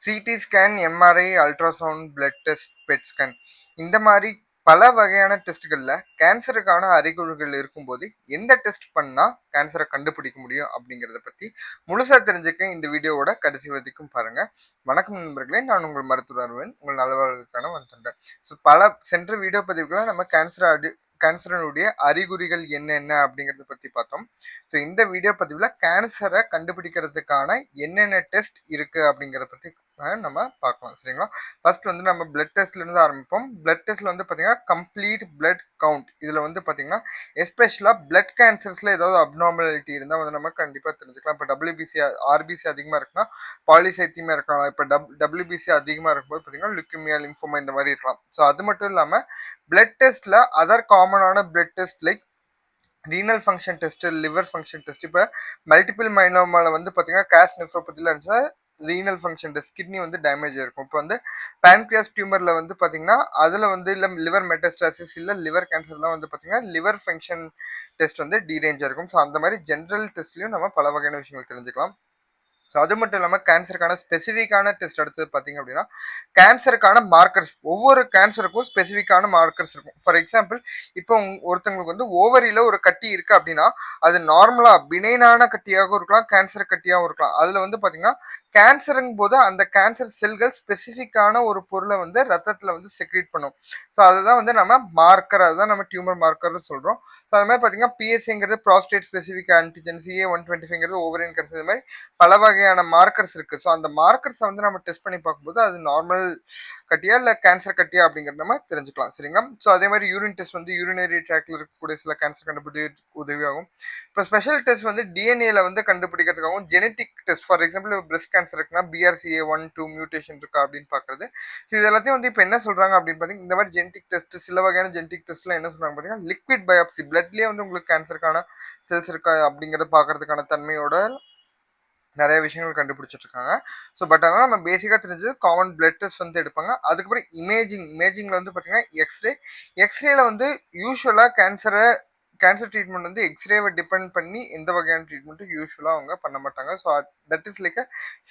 CT scan, MRI, ultrasound, blood test, bed scan இந்த மாதிரி பல வகையான டெஸ்ட்கள்ல கேன்சருக்கான அறிகுறிகள் இருக்கும்போது எந்த டெஸ்ட் பண்ணா கேன்சரை கண்டுபிடிக்க முடியும் அப்படிங்கிறத பத்தி முழுசா தெரிஞ்சுக்க இந்த வீடியோவோட கடைசி வரைக்கும் பாருங்க. வணக்கம் நண்பர்களே, நான் உங்கள் மருத்துவர் அருவன், உங்கள் நலவாழ்வுக்கான வந்துட்டேன். பல சென்ற வீடியோ பதிவுகளை நம்ம கேன்சரனுடைய அறிகுறிகள் என்னென்ன அப்படிங்கறத பத்தி பார்த்தோம். ஸோ இந்த வீடியோ பதிவில் கேன்சரை கண்டுபிடிக்கிறதுக்கான என்னென்ன டெஸ்ட் இருக்கு அப்படிங்கிறத பத்தி நம்ம பார்க்கலாம். சரிங்களா? ஃபர்ஸ்ட் வந்து நம்ம பிளட் டெஸ்ட்ல இருந்து ஆரம்பிப்போம். பிளட் டெஸ்ட்ல வந்து பாத்தீங்கன்னா கம்ப்ளீட் பிளட் கவுண்ட். இதுல வந்து பாத்தீங்கன்னா எஸ்பெஷலா பிளட் கேன்சர்ஸ்ல ஏதாவது அப்நார்மாலிட்டி இருந்தா வந்து நம்ம கண்டிப்பா தெரிஞ்சுக்கலாம். இப்போ டபிள்யூபிசி ஆர்பிசி அதிகமா இருக்குன்னா பாலிசைத்தீமியா இருக்கலாம். இப்போ டபிள்யூபிசி அதிகமா இருக்கும்போது பாத்தீங்கன்னா லுக்கிமியா, லிம்போமா இந்த மாதிரி இருக்கலாம். ஸோ அது மட்டும் இல்லாம பிளட் டெஸ்ட்ல அதர் காமனான blood test like renal function test, liver function test. இப்போ மல்டிபிள் மைலோமால வந்து பார்த்தீங்கன்னா கேஸ் நெஃப்ரோபதியில் இருந்துச்சுன்னா ரீனல் ஃபங்க்ஷன் டெஸ்ட், கிட்னி வந்து டேமேஜ் இருக்கும். இப்போ வந்து பேன்க்ரியாஸ் டியூமர்ல வந்து பார்த்தீங்கன்னா அதில் வந்து இல்லை லிவர் மெட்டஸ்டாசிஸ் இல்லை லிவர் கேன்சர்லாம் வந்து பார்த்தீங்கன்னா லிவர் ஃபங்க்ஷன் டெஸ்ட் வந்து டீரேஞ்சாக இருக்கும். ஸோ அந்த மாதிரி ஜென்ரல் டெஸ்ட்லையும் நம்ம பல வகையான விஷயங்கள் தெரிஞ்சுக்கலாம். ஸோ அது மட்டும் இல்லாமல் கேன்சருக்கான ஸ்பெசிஃபிக்கான டெஸ்ட் அடுத்தது பார்த்தீங்க அப்படின்னா கேன்சருக்கான மார்க்கர்ஸ். ஒவ்வொரு கேன்சருக்கும் ஸ்பெசிஃபிக்கான மார்க்கர்ஸ் இருக்கும். ஃபார் எக்ஸாம்பிள், இப்போ ஒருத்தவங்களுக்கு வந்து ஓவரியில் ஒரு கட்டி இருக்கு அப்படின்னா அது நார்மலாக பினைனான கட்டியாகவும் இருக்கலாம், கேன்சர் கட்டியாகவும் இருக்கலாம். அதில் வந்து பார்த்தீங்கன்னா கேன்சருங்கும் போது அந்த கேன்சர் செல்கள் ஸ்பெசிஃபிக்கான ஒரு பொருளை வந்து ரத்தத்தில் வந்து செக்ரேட் பண்ணும். ஸோ அதுதான் வந்து நம்ம மார்க்கர், அதுதான் நம்ம டியூமர் மார்க்கர்னு சொல்கிறோம். ஸோ அது மாதிரி பார்த்தீங்கன்னா பிஎஸ்சிங்கிறது prostate specific antigen, CA-125 ovarian cancer, இது மாதிரி பல வகையான மார்க்கர்ஸ் இருக்கு. ஸோ அந்த மார்க்கர்ஸை வந்து நம்ம டெஸ்ட் பண்ணி பார்க்கும்போது அது நார்மல் கட்டியா இல்லை கேன்சர் கட்டியா அப்படிங்கிறத நம்ம தெரிஞ்சுக்கலாம். சரிங்களா? ஸோ அதே மாதிரி யூரின் டெஸ்ட் வந்து யூரினரி ட்ராக்ல இருக்கக்கூடிய சில கேன்சர் கண்டுபிடிக்க உதவியாகும். இப்போ ஸ்பெஷல் டெஸ்ட் வந்து டிஎன்ஏல வந்து கண்டுபிடிக்கிறதுக்காகவும் genetic test. For example breast cancer இருக்குன்னா BRCA1-2 மியூட்டேஷன் இருக்கா அப்படின்னு பார்க்கறது. ஸோ இது எல்லாத்தையும் வந்து இப்போ என்ன சொல்றாங்க அப்படின்னு பார்த்தீங்கன்னா இந்த மாதிரி ஜெனட்டிக் டெஸ்ட், சில வகையான ஜெனட்டிக் டெஸ்ட்லாம் என்ன சொல்றாங்க பார்த்தீங்கன்னா லிக்விட் பயாப்சி, பிளட்லேயே வந்து உங்களுக்கு கேன்சருக்கான செல்ஸ் இருக்கா அப்படிங்கிறத பார்க்கறதுக்கான தன்மையோட நிறைய விஷயங்கள் கண்டுபிடிச்சிட்டு இருக்காங்க. ஸோ பட் ஆனால் நம்ம பேசிக்காக தெரிஞ்சது காமன் பிளட் டெஸ்ட் வந்து எடுப்பாங்க. அதுக்கப்புறம் இமேஜிங்கில் வந்து பார்த்தீங்கன்னா எக்ஸ்ரேல வந்து யூஸ்வலாக கேன்சர் ட்ரீட்மெண்ட் வந்து எக்ஸ்ரேவை டிபெண்ட் பண்ணி எந்த வகையான ட்ரீட்மெண்ட்டும் யூஸ்வலாக அவங்க பண்ண மாட்டாங்க. ஸோ தட் இஸ் லைக்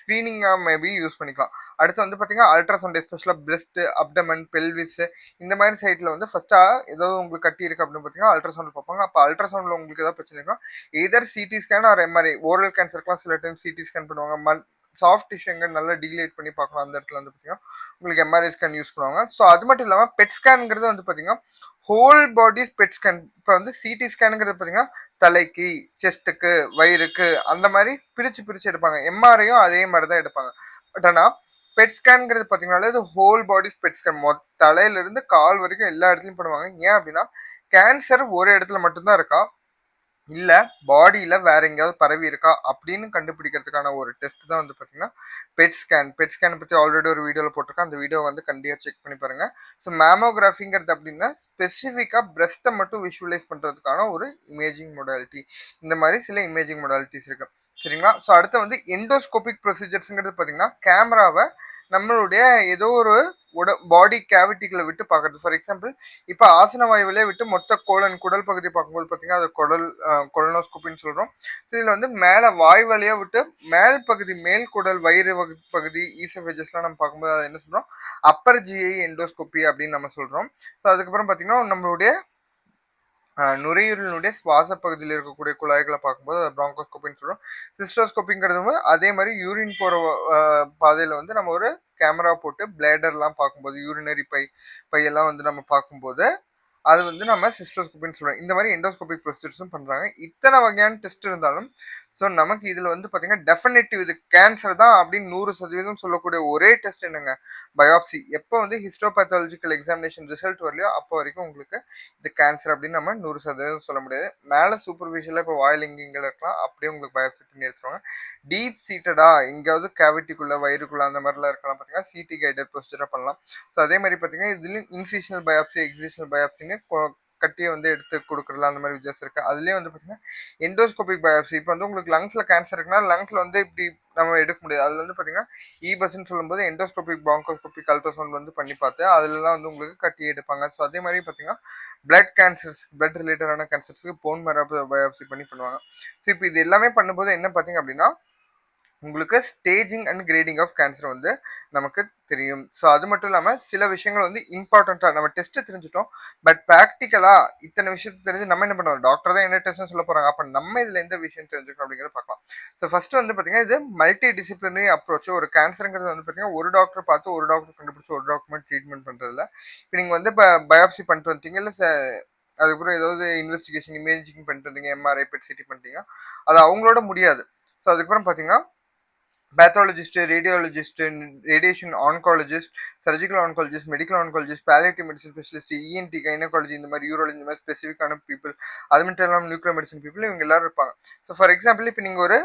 ஸ்க்ரீனிங்காக மேபி யூஸ் பண்ணிக்கலாம். அடுத்து வந்து பார்த்தீங்கன்னா அல்ட்ராசவுண்ட், எஸ்பெஷலாக பிரெஸ்ட், அப்டமன், பெல்விஸ் இந்த மாதிரி சைட்டில் வந்து ஃபஸ்ட்டாக ஏதோ உங்களுக்கு கட்டி இருக்குது அப்படின்னு பார்த்தீங்கன்னா அல்ட்ராசவுண்ட் பார்ப்பாங்க. அப்போ அல்ட்ராசவுண்டில் உங்களுக்கு ஏதாவது பிரச்சனை இருக்கும், either CT scan or MRI. Oral கேன்சருக்குலாம் சில டைம் சிடி ஸ்கேன் பண்ணுவாங்க. சாஃப்ட் டிஷ்யூங்க நல்லா டீலேட் பண்ணி பார்க்கலாம். அந்த இடத்துல வந்து பார்த்தீங்கன்னா உங்களுக்கு எம்ஆர்ஐ ஸ்கேன் யூஸ் பண்ணுவாங்க. ஸோ அது மட்டும் இல்லாமல் பெட் ஸ்கேனுங்கிறது வந்து பார்த்தீங்கன்னா ஹோல் பாடி பெட் ஸ்கேன். இப்போ வந்து சிடி ஸ்கேனுங்கிறது பார்த்தீங்கன்னா தலைக்கு, செஸ்ட்டுக்கு, வயிறுக்கு அந்த மாதிரி பிரித்து எடுப்பாங்க. எம்ஆர்ஐயும் அதே மாதிரி தான் எடுப்பாங்க. பட் ஆனால் பெட் ஸ்கேனுங்கிறது பார்த்தீங்கன்னாலே இது ஹோல் பாடி பெட் ஸ்கேன். தலையிலிருந்து கால் வரைக்கும் எல்லா இடத்துலையும் பண்ணுவாங்க. ஏன் அப்படின்னா கேன்சர் ஒரு இடத்துல மட்டும்தான் இருக்கா இல்லை பாடியில் வேற எங்கேயாவது பரவி இருக்கா அப்படின்னு கண்டுபிடிக்கிறதுக்கான ஒரு டெஸ்ட் தான் வந்து பார்த்தீங்கன்னா பெட் ஸ்கேன். பெட் ஸ்கேனை பற்றி ஆல்ரெடி ஒரு வீடியோவில் போட்டிருக்கேன். அந்த வீடியோ வந்து கண்டிப்பாக செக் பண்ணி பாருங்கள். ஸோ மேமோகிராஃபிங்கிறது அப்படின்னா ஸ்பெசிஃபிக்காக பிரெஸ்ட்டை மட்டும் விஷுவலைஸ் பண்ணுறதுக்கான ஒரு இமேஜிங் மொடாலிட்டி. இந்த மாதிரி சில இமேஜிங் மொடாலிட்டிஸ் இருக்கு. சரிங்களா? ஸோ அடுத்து வந்து எண்டோஸ்கோபிக் ப்ரொசீஜர்ஸுங்கிறது பார்த்தீங்கன்னா கேமராவை நம்மளுடைய ஏதோ ஒரு பாடி கேவிட்டிகளை விட்டு பார்க்கறது. ஃபார் எக்ஸாம்பிள், இப்போ ஆசன வாயுவிலே விட்டு மொத்த குடல் பகுதி பார்க்கும்போது பார்த்தீங்கன்னா அது கொலனோஸ்கோப்பின்னு சொல்கிறோம். ஸோ இதில் வந்து மேலே வாய் வழியாக விட்டு மேல் பகுதி, மேல் குடல், வயிறு பகுதி, ஈசோஃபேஜஸ்லாம் நம்ம பார்க்கும்போது அதை என்ன சொல்கிறோம், அப்பர் ஜிஐ எண்டோஸ்கோப்பி அப்படின்னு நம்ம சொல்கிறோம். ஸோ அதுக்கப்புறம் பார்த்தீங்கன்னா நம்மளுடைய நுரையீரலினுடைய சுவாச பகுதியில் இருக்கக்கூடிய குழாய்களை பார்க்கும்போது அதை பிராங்கோஸ்கோப்பின்னு சொல்கிறோம். சிஸ்டோஸ்கோப்பிங்கிறது அதே மாதிரி யூரின் போகிற பாதையில் வந்து நம்ம ஒரு கேமரா போட்டு பிளேடர்லாம் பார்க்கும்போது, யூரினரி பையெல்லாம் வந்து நம்ம பார்க்கும்போது அது வந்து நம்ம சிஸ்டோஸ்கோப்பின்னு சொல்கிறோம். இந்த மாதிரி எண்டோஸ்கோபிக் ப்ரொசீஜர்ஸும் பண்ணுறாங்க. இத்தனை வகையான டெஸ்ட் இருந்தாலும் ஸோ நமக்கு இதில் வந்து பார்த்தீங்கன்னா டெஃபினட்டிவ் இது கேன்சர் தான் அப்படின்னு 100% சொல்லக்கூடிய ஒரே டெஸ்ட் என்னங்க, பயாப்சி. எப்போ வந்து ஹிஸ்டோபேத்தாலஜிக்கல் எக்ஸாமினேஷன் ரிசல்ட் வரலையோ அப்போ வரைக்கும் உங்களுக்கு இது கேன்சர் அப்படின்னு நம்ம 100% சொல்ல முடியாது. மேலே சூப்பர்ஃபிஷியலாக இப்போ வாயில் இங்கே இருக்கலாம், அப்படியே உங்களுக்கு பயாப்சி பண்ணி எடுத்துருவாங்க. டீப் சீட்டடா எங்கேயாவது கேவிட்டிக்குள்ளே, வயிறுக்குள்ளே அந்த மாதிரிலாம் இருக்கலாம் பார்த்தீங்கன்னா சிடி கைடட் ப்ரொசீஜராக பண்ணலாம். ஸோ அதே மாதிரி பார்த்தீங்கன்னா இதுலேயும் இன்சிஷனல் பயாப்சி, எக்ஸிஷனல் பயாப்சின்னு கட்டியை வந்து எடுத்து கொடுக்குறதுல அந்த மாதிரி வித்தியாசம் இருக்குது. அதுலேயே வந்து பார்த்தீங்கன்னா எண்டோஸ்கோபிக் பயாப்சி. இப்போ வந்து உங்களுக்கு லங்ஸில் கேன்சர் இருக்குன்னா லங்ஸில் வந்து இப்படி நம்ம எடுக்க முடியாது. அதில் வந்து பார்த்தீங்கன்னா இபஸ்ன்னு சொல்லும்போது எண்டோஸ்கோபிக், பிராங்கோஸ்கோபிக், அல்ட்ராசவுண்ட் வந்து பண்ணி பார்த்து அதுலலாம் வந்து உங்களுக்கு கட்டி எடுப்பாங்க. ஸோ அதே மாதிரி பார்த்தீங்கன்னா பிளட் கேன்சர்ஸ், பிளட் ரிலேட்டடான கேன்சர்ஸ்க்கு போன் மேரோ பயாப்சி பண்ணுவாங்க. ஸோ இப்போ இது எல்லாமே பண்ணும்போது என்ன பார்த்தீங்க அப்படின்னா உங்களுக்கு staging and grading of cancer வந்து நமக்கு தெரியும். ஸோ அது மட்டும் இல்லாமல் சில விஷயங்கள் வந்து இம்பார்ட்டண்ட்டாக நம்ம டெஸ்ட்டு தெரிஞ்சுட்டோம். பட் ப்ராக்டிக்கலாக இத்தனை விஷயத்தை தெரிஞ்சு நம்ம என்ன பண்ணுவோம், டாக்டர் தான் என்ன டெஸ்ட்னு சொல்ல போகிறாங்க, அப்போ நம்ம இதில் எந்த விஷயம் தெரிஞ்சுக்கணும் அப்படிங்கிறத பார்க்கலாம். ஸோ ஃபர்ஸ்ட் வந்து பார்த்தீங்கன்னா இது மல்டி டிசிப்ளினரி அப்ரோச். ஒரு கேன்சருங்கிறது வந்து பார்த்தீங்கன்னா ஒரு டாக்டர் பார்த்து ஒரு டாக்டர் கண்டுபிடிச்சி ஒரு டாக்டர் மட்டும் ட்ரீட்மெண்ட் பண்ணுறதில்ல. இப்போ நீங்கள் வந்து இப்போ பயாப்சி பண்ணிட்டு வந்தீங்க, இல்லை அதுக்கப்புறம் ஏதாவது இன்வெஸ்டிகேஷன் இமேஜிங் பண்ணிட்டு வந்தீங்க, எம்ஆர்ஐ பெட் சிடி பண்ணிட்டீங்க, அது அவங்களோட முடியாது. ஸோ அதுக்கப்புறம் பார்த்தீங்கன்னா pathologist, radiologist, radiation oncologist, surgical oncologist, medical oncologist, palliative medicine specialist, ENT, gynaecology, இந்த மாதிரி யூரோலஜி, இந்த மாதிரி ஸ்பெசிஃபிக்கான பீப்புள், அது மட்டும் இல்லாமல் நியூக்ளியர் மெடிசன் பீப்புள், இவங்க எல்லாரும் இருப்பாங்க. ஸோ ஃபார் எக்ஸாம்பிள் இப்போ நீங்கள் ஒரு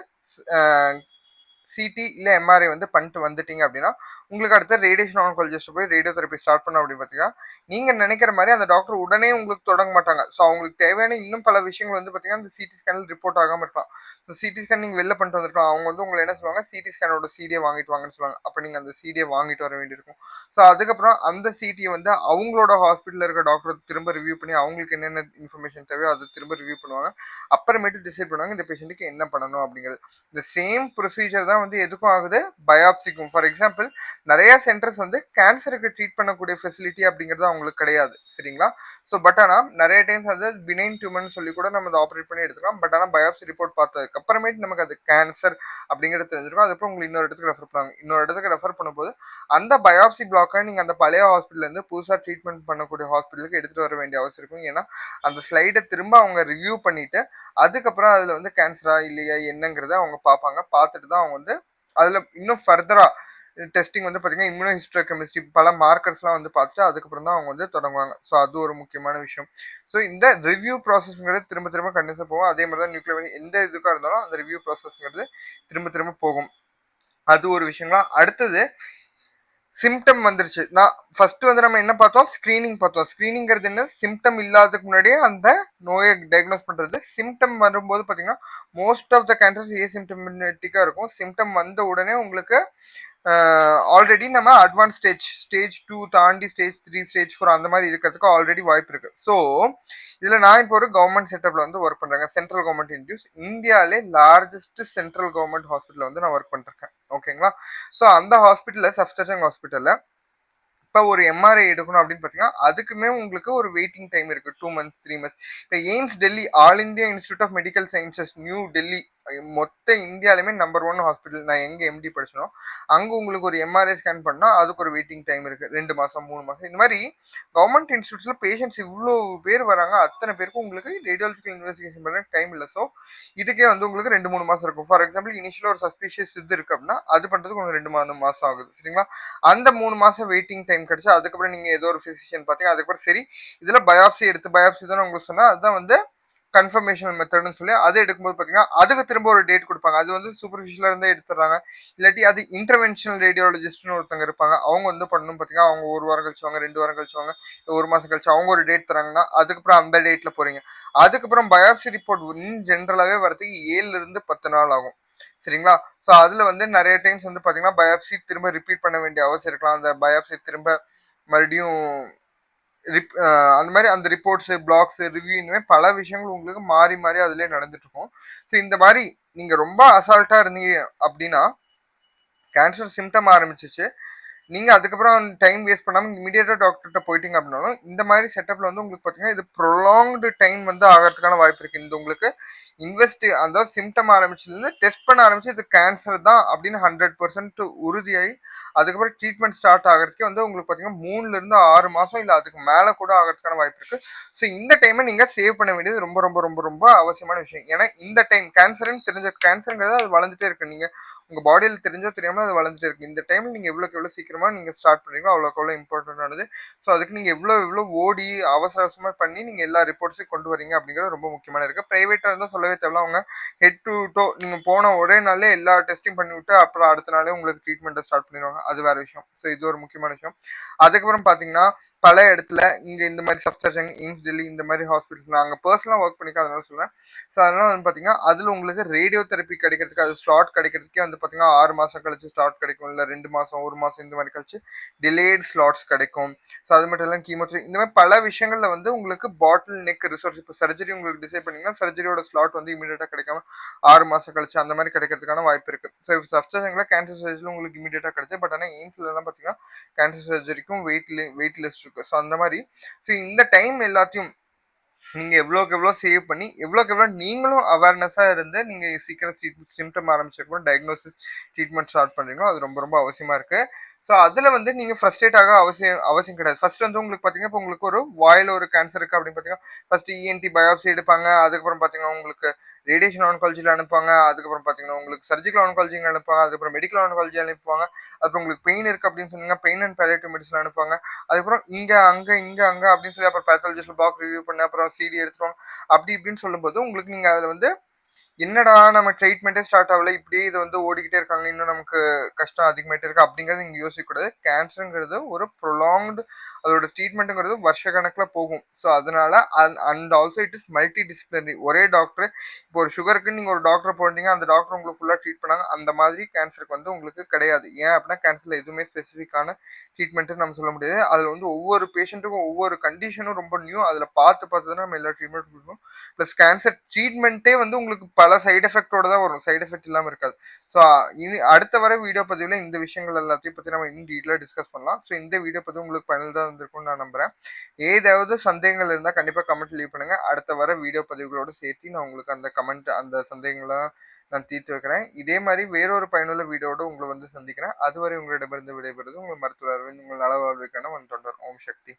சிடி இல்லை எம்ஆர்ஐ வந்து பண்ணிட்டு வந்துட்டீங்க அப்படின்னா உங்களுக்கு அடுத்த ரேடியேஷன் ஆன்காலஜிஸ்ட் போய் ரேடியோ தெரப்பி ஸ்டார்ட் பண்ண அப்படின்னு பார்த்தீங்கன்னா நீங்கள் நினைக்கிற மாதிரி அந்த டாக்டர் உடனே உங்களுக்கு தொடங்க மாட்டாங்க. ஸோ அவங்களுக்கு தேவையான இன்னும் பல விஷயங்கள் வந்து பார்த்தீங்கன்னா அந்த சிடி ஸ்கேனில் ரிப்போர்ட் ஆகாமல் இருக்கலாம். ஸோ சிடி ஸ்கேன் நீங்கள் வெளில பண்ணிட்டு வந்துருக்கலாம். அவங்க வந்து உங்களை என்ன சொல்லுவாங்க, சிடி ஸ்கேனோட சிடியை வாங்கிட்டு வாங்கன்னு சொல்லுவாங்க. அப்போ நீங்கள் அந்த சிடியை வாங்கிட்டு வர வேண்டியிருக்கும். ஸோ அதுக்கப்புறம் அந்த சிடியை வந்து அவங்களோட ஹாஸ்பிட்டலில் இருக்க டாக்டர் திரும்ப ரிவ்யூ பண்ணி அவங்களுக்கு என்னென்ன இன்ஃபர்மேஷன் தேவையோ அதை திரும்ப ரிவ்யூ பண்ணுவாங்க. அப்புறமேட்டு டிசைட் பண்ணுவாங்க இந்த பேஷண்ட்டுக்கு என்ன பண்ணணும் அப்படிங்கிறது. இந்த சேம் ப்ரொசீஜர் தான் வந்து எதுக்கும் ஆகுது, பயாப்சிக்கும். ஃபார் எக்ஸாம்பிள் நிறைய சென்டர்ஸ் வந்து கேன்சருக்கு ட்ரீட் பண்ணக்கூடிய ஃபெசிலிட்டி அப்படிங்கிறது அவங்களுக்கு கிடையாது, சரிங்களா? ஸோ பட் ஆனால் நிறைய டைம்ஸ் வந்து பினைன் டியூமர்னு சொல்லி கூட நம்ம அதை ஆப்ரேட் பண்ணி எடுத்துக்கலாம். பட் ஆனால் பயாப்சி ரிப்போர்ட் பார்த்ததுக்கு அப்புறமேட்டு நமக்கு அது கேன்சர் அப்படிங்கிறது தெரிஞ்சிருக்கும். அதுக்கப்புறம் உங்களுக்கு இன்னொரு இடத்துக்கு ரெஃபர் பண்ணுவாங்க. இன்னொரு இடத்துக்கு ரெஃபர் பண்ணும்போது அந்த பயாப்சி பிளாக்கை நீங்கள் அந்த பழைய ஹாஸ்பிட்டல்லேருந்து புதுசாக ட்ரீட்மெண்ட் பண்ணக்கூடிய ஹாஸ்பிட்டலுக்கு எடுத்துகிட்டு வர வேண்டிய அவசியம் இருக்கும். ஏன்னா அந்த ஸ்லைடை திரும்ப அவங்க ரிவ்யூ பண்ணிட்டு அதுக்கப்புறம் அதில் வந்து கேன்சரா இல்லையா என்னங்கிறத அவங்க பார்ப்பாங்க. பார்த்துட்டு தான் அவங்க வந்து அதில் இன்னும் ஃபர்தராக டெஸ்டிங் வந்து பார்த்தீங்கன்னா இம்யூனோ ஹிஸ்டோகெமிஸ்ட்ரி பல மார்க்கர்ஸ்லாம் வந்து பார்த்துட்டு அதுக்கப்புறம் தான் அவங்க வந்து தொடங்குவாங்க. ஸோ அது ஒரு முக்கியமான விஷயம். ஸோ இந்த ரிவ்யூ ப்ராசஸ்ங்கிறது திரும்ப திரும்ப கண்டினியூஸாக போகும். அதே மாதிரி தான் நியூக்ளியர் எந்த இதுக்காக இருந்தாலும் அந்த ரிவ்யூ ப்ராசஸ்ங்கிறது திரும்ப திரும்ப போகும். அது ஒரு விஷயங்களா. அடுத்தது சிம்டம் வந்துருச்சு. நான் ஃபர்ஸ்ட் வந்து நம்ம என்ன பார்த்தோம், ஸ்கிரீனிங் பார்த்தோம். ஸ்கிரீனிங்கிறது என்ன, சிம்டம் இல்லாததுக்கு முன்னாடியே அந்த நோயை டயக்னோஸ் பண்றது. சிம்டம் வரும்போது பார்த்தீங்கன்னா மோஸ்ட் ஆஃப் த கேன்சர்ஸ் ஏசிம்டமேட்டிக்கா இருக்கும். சிம்டம் வந்த உடனே உங்களுக்கு ஆல்ரெடி நம்ம அட்வான்ஸ் ஸ்டேஜ் 2 தாண்டி ஸ்டேஜ் 3 ஸ்டேஜ் 4 அந்த மாதிரி இருக்கிறதுக்கு ஆல்ரெடி வாய்ப்பு இருக்கு. ஸோ இதில் நான் இப்போ ஒரு கவர்மெண்ட் செட்டப்ல வந்து ஒர்க் பண்றேங்க. சென்ட்ரல் கவர்மெண்ட் இன்டியூஸ் இந்தியாவிலே லார்ஜஸ்ட் சென்ட்ரல் கவர்மெண்ட் ஹாஸ்பிட்டல் வந்து நான் ஒர்க் பண்ணிருக்கேன். ஓகேங்களா? ஸோ அந்த ஹாஸ்பிட்டலில் சப்ஸ்டேஷன் ஹாஸ்பிட்டலில் இப்போ ஒரு எம்ஆர்ஐ எடுக்கணும் அப்படின்னு பார்த்தீங்கன்னா அதுக்குமே உங்களுக்கு ஒரு வெயிட்டிங் டைம் இருக்குது, 2 months 3 months. இப்போ AIIMS Delhi, All India Institute of Medical Sciences New Delhi, மொத்த இந்தியாலுமே நம்பர் 1 ஹாஸ்பிட்டல். நான் எங்கே எம்டி படிச்சனோ அங்கே உங்களுக்கு ஒரு எம்ஆர்ஐ ஸ்கேன் பண்ணால் அதுக்கு ஒரு வெயிட்டிங் டைம் இருக்குது, 2 மாதம் 3 மாதம். இந்த மாதிரி கவர்மெண்ட் இன்ஸ்டியூட்ஸில் பேஷண்ட்ஸ் இவ்வளோ பேர் வராங்க, அத்தனை பேருக்கும் உங்களுக்கு ரேடியாலஜிக்கல் இன்வெஸ்டிகேஷன் பண்ண டைம் இல்லை. ஸோ இதுக்கே வந்து உங்களுக்கு 2-3 மாதம் இருக்கும். ஃபார் எக்ஸாம்பிள் இனிஷியலாக ஒரு சஸ்பீஷியஸ் இது இருக்குது அப்படின்னா அது பண்ணுறதுக்கு உங்களுக்கு 2 மாதம் ஆகுது, சரிங்களா? அந்த 3 மாதம் வெயிட்டிங் டைம் கிடைச்சா அதுக்கப்புறம் நீங்கள் ஏதோ ஒரு ஃபிசிஷியன் பார்த்தீங்க, அதுக்கப்புறம் சரி இதில் பயாப்சி எடுத்து பயாப்சி தானே உங்களுக்கு சொன்னால் அதுதான் வந்து கன்ஃபர்மேஷன் மெத்தட்னு சொல்லி அதை எடுக்கும்போது பார்த்தீங்கன்னா அதுக்கு திரும்ப ஒரு டேட் கொடுப்பாங்க. அது வந்து சூப்பர்ஃபிஷியலாக இருந்தே எடுத்துடுறாங்க. இல்லாட்டி அது இன்டர்வென்ஷனல் ரேடியாலஜிஸ்ட்னு ஒருத்தங்க இருப்பாங்க, அவங்க வந்து பண்ணணும் பார்த்தீங்கன்னா அவங்க 1 வாரம் கழிச்சுவாங்க, 2 வாரம் கழிச்சுவாங்க, 1 மாதம் கழிச்சு அவங்க ஒரு டேட் தராங்கன்னா அதுக்கப்புறம் அந்த டேட்டில் போகிறீங்க. அதுக்கப்புறம் பயாப்சி ரிப்போர்ட் ஜென்ரலாகவே வரதுக்கு 7 to 10 நாள் ஆகும், சரிங்களா? ஸோ அதில் வந்து நிறைய டைம்ஸ் வந்து பார்த்தீங்கன்னா பயாப்சி திரும்ப ரிப்பீட் பண்ண வேண்டிய அவசியம் இருக்கலாம். அந்த பயாப்சி திரும்ப மறுபடியும் அந்த மாதிரி அந்த ரிப்போர்ட்ஸு பிளாக்ஸு ரிவ்யூ இந்த மாதிரி பல விஷயங்கள் உங்களுக்கு மாறி மாறி அதிலே நடந்துட்டு இருக்கும். ஸோ இந்த மாதிரி நீங்கள் ரொம்ப அசால்ட்டாக இருந்தீங்க அப்படின்னா கேன்சர் சிம்டம் ஆரம்பிச்சிச்சு, நீங்கள் அதுக்கப்புறம் டைம் வேஸ்ட் பண்ணாமல் இமீடியட்டாக டாக்டர்கிட்ட போயிட்டீங்க அப்படின்னாலும் இந்த மாதிரி செட்டப்பில் வந்து உங்களுக்கு பார்த்தீங்கன்னா இது ப்ரொலாங்டு டைம் வந்து ஆகிறதுக்கான வாய்ப்பு இருக்குது. இந்த உங்களுக்கு அதாவது சிம்டம் ஆரம்பிச்சதுலேருந்து டெஸ்ட் பண்ண ஆரம்பிச்சு இது கேன்சர் தான் அப்படின்னு 100% உறுதியாகி அதுக்கப்புறம் ட்ரீட்மெண்ட் ஸ்டார்ட் ஆகிறதுக்கே வந்து உங்களுக்கு பார்த்தீங்கன்னா 3 to 6 மாதம் இல்லை அதுக்கு மேலே கூட ஆகிறதுக்கான வாய்ப்பு இருக்குது. ஸோ இந்த டைமை நீங்கள் சேவ் பண்ண வேண்டியது ரொம்ப ரொம்ப ரொம்ப ரொம்ப அவசியமான விஷயம். ஏன்னா இந்த டைம் கேன்சர்னு தெரிஞ்ச கேன்சருங்கிறது அது வளர்ந்துட்டே இருக்கு. நீங்கள் உங்கள் பாடியில் தெரிஞ்சோ தெரியாமல் அது வளர்ந்துட்டே இருக்கு. இந்த டைமில் நீங்கள் எவ்வளோக்கு சீக்கிரமாக நீங்கள் ஸ்டார்ட் பண்ணுறீங்களோ அவ்வளோக்கு இம்பார்ட்டன்டானது. ஸோ அதுக்கு நீங்கள் எவ்வளோ ஓடி அவசர அவசரமாக பண்ணி நீங்கள் எல்லா ரிப்போர்ட்ஸையும் கொண்டு வரீங்க அப்படிங்கிறது ரொம்ப முக்கியமான இருக்குது. ப்ரைவேட்டாக இருந்தால் சொல்லவே தேவையில்ல, அவங்க ஹெட் டு டோ நீங்கள் போன ஒரே நாளே எல்லா டெஸ்ட்டையும் பண்ணி விட்டு அப்புறம் அடுத்த நாளே உங்களுக்கு ட்ரீட்மெண்ட்டை ஸ்டார்ட் பண்ணிடுவாங்க, அது வேறு விஷயம். ஸோ இது ஒரு முக்கியமான விஷயம். அதுக்கப்புறம் பார்த்தீங்கன்னா பல இடத்துல இங்க இந்த மாதிரி சப்தர்ஜங், எய்ம்ஸ் டெல்லி இந்த மாதிரி ஹாஸ்பிட்டல்ஸ் நாங்க பர்சனலா ஒர்க் பண்ணிக்க அதனால சொல்றேன். ஸோ அதனால வந்து பாத்தீங்கன்னா அதுல உங்களுக்கு ரேடியோ தெரப்பி கிடைக்கிறதுக்கு அது ஸ்லாட் கிடைக்கிறதுக்கே வந்து பாத்தீங்கன்னா 6 மாசம் கழிச்சு ஸ்லாட் கிடைக்கும், இல்ல 2 மாசம் 1 மாசம் இந்த மாதிரி கழிச்சு டிலேட் ஸ்லாட்ஸ் கிடைக்கும். ஸோ அது மட்டும் இல்லாமல் கீமோதெரபி இந்த மாதிரி பல விஷயங்கள்ல வந்து உங்களுக்கு பாட்டில் நெக் ரிசோர்ஸ் இப்போ சர்ஜரி உங்களுக்கு டிசைட் பண்ணீங்கன்னா சர்ஜரியோட ஸ்லாட் வந்து இமீடியட்டா கிடைக்காம 6 மாசம் கழிச்சு அந்த மாதிரி கிடைக்கிறதுக்கான வாய்ப்பு இருக்கு. ஸோ இப்போ சப்தர்ஜங்ல கேன்சர் சர்ஜரியில் உங்களுக்கு இமீடியட்டா கிடைச்சு, பட் ஆனால் எய்ம்ஸ்ல எல்லாம் பாத்தீங்கன்னா கேன்சர் சர்ஜரிக்கும் வெயிட் லிஸ்ட் இருக்கு. ஸோ அந்த மாதிரி ஸோ இந்த டைம் எல்லாத்தையும் நீங்க எவ்வளோக்கு எவ்வளோ சேவ் பண்ணி எவ்வளோக்கு எவ்வளோ நீங்களும் அவேர்னஸா இருந்து நீங்க சீக்கிரம் சிம்டம் ஆரம்பிச்சிருக்கணும் டயக்னோசிஸ் ட்ரீட்மெண்ட் ஸ்டார்ட் பண்றீங்களோ அது ரொம்ப ரொம்ப அவசியமா இருக்கு. ஸோ அதுல வந்து நீங்க ஃப்ரஸ்ட்ரேட் ஆக அவசியம் அவசியம் கிடையாது. ஃபர்ஸ்ட் வந்து உங்களுக்கு பாத்தீங்கன்னா இப்போ உங்களுக்கு ஒரு வாயில ஒரு கேன்சர் இருக்கு அப்படின்னு பாத்தீங்கன்னா ஃபர்ஸ்ட் இஎன்டி பயாப்சி எடுப்பாங்க, அதுக்கப்புறம் பாத்தீங்கன்னா உங்களுக்கு ரேடியேஷன் ஆன்காலஜில அனுப்புவாங்க, அதுக்கப்புறம் பாத்தீங்கன்னா உங்களுக்கு சர்ஜிக்கல் ஆன்காலஜி அனுப்புவாங்க, அதுக்கப்புறம் மெடிக்கல் ஆன்காலஜி அனுப்புவாங்க, அப்புறம் உங்களுக்கு பெயின் இருக்கு அப்படின்னு சொன்னீங்க பெயின் அண்ட் பாலியேட்டிவ் மெடிசன் அனுப்புவாங்க, அதுக்கப்புறம் இங்க அங்க அப்படின்னு சொல்லி அப்புறம் பேத்தாலஜிஸ்ட் பாக் ரிவ்யூ பண்ண அப்புறம் சிடி எடுத்துருவாங்க. அப்படி இப்படின்னு சொல்லும்போது உங்களுக்கு நீங்க அதுல வந்து என்னடா நம்ம ட்ரீட்மெண்ட்டே ஸ்டார்ட் ஆகல இப்படியே இது வந்து ஓடிக்கிட்டே இருக்காங்க இன்னும் நமக்கு கஷ்டம் அதிகமாயிட்டே இருக்கு அப்படிங்கறது நீங்க யோசிக்க கூடாது. கேன்சருங்கிறது ஒரு ப்ரொலாங்டு அதோட ட்ரீட்மெண்ட்டுங்கிறது வருஷ கணக்குல போகும். ஸோ அதனால and also it is multi disciplinary. ஒரே டாக்டர் இப்போ ஒரு சுகருக்கு நீங்க ஒரு டாக்டர் போட்டீங்க அந்த டாக்டர் உங்களுக்கு ஃபுல்லா ட்ரீட் பண்ணாங்க அந்த மாதிரி கேன்சருக்கு வந்து உங்களுக்கு கிடையாது. ஏன் அப்படின்னா கேன்சர்ல எதுவுமே ஸ்பெசிஃபிக்கான ட்ரீட்மெண்ட் நம்ம சொல்ல முடியாது. அதுல வந்து ஒவ்வொரு பேஷண்ட்டுக்கும் ஒவ்வொரு கண்டிஷனும் ரொம்ப நியூ. அதுல பார்த்து தான் நம்ம எல்லா ட்ரீட்மெண்ட் கொடுக்கணும். ப்ளஸ் கேன்சர் ட்ரீட்மெண்ட்டே வந்து உங்களுக்கு பல சைடு எஃபெக்டோட தான் வரும். சைடு எஃபெக்ட் இல்லாம இருக்காது. ஸோ இனி அடுத்த வர வீடியோ பதிவுல இந்த விஷயங்கள் எல்லாத்தையும் பத்தி நம்ம இன்னும் டீட்டெயிலா டிஸ்கஸ் பண்ணலாம். ஸோ இந்த வீடியோ பதிவு உங்களுக்கு பயனுள்ளதா இருந்திருக்கும்னு நான் நம்புறேன். ஏதாவது சந்தேகங்கள் இருந்தா கண்டிப்பா கமெண்ட் லீவ் பண்ணுங்க. அடுத்த வர வீடியோ பதிவுகளோட சேர்த்து நான் உங்களுக்கு அந்த கமெண்ட் அந்த சந்தேகங்கள நான் தீர்த்து வைக்கிறேன். இதே மாதிரி வேறொரு பயனுள்ள வீடியோட உங்களை வந்து சந்திக்கிறேன். அதுவரை உங்களிடமிருந்து விடைபெறுவது உங்கள் மருத்துவர் அரவிந்த். உங்கள் நல வாழ்வுக்கான தொண்டர். ஓம் சக்தி.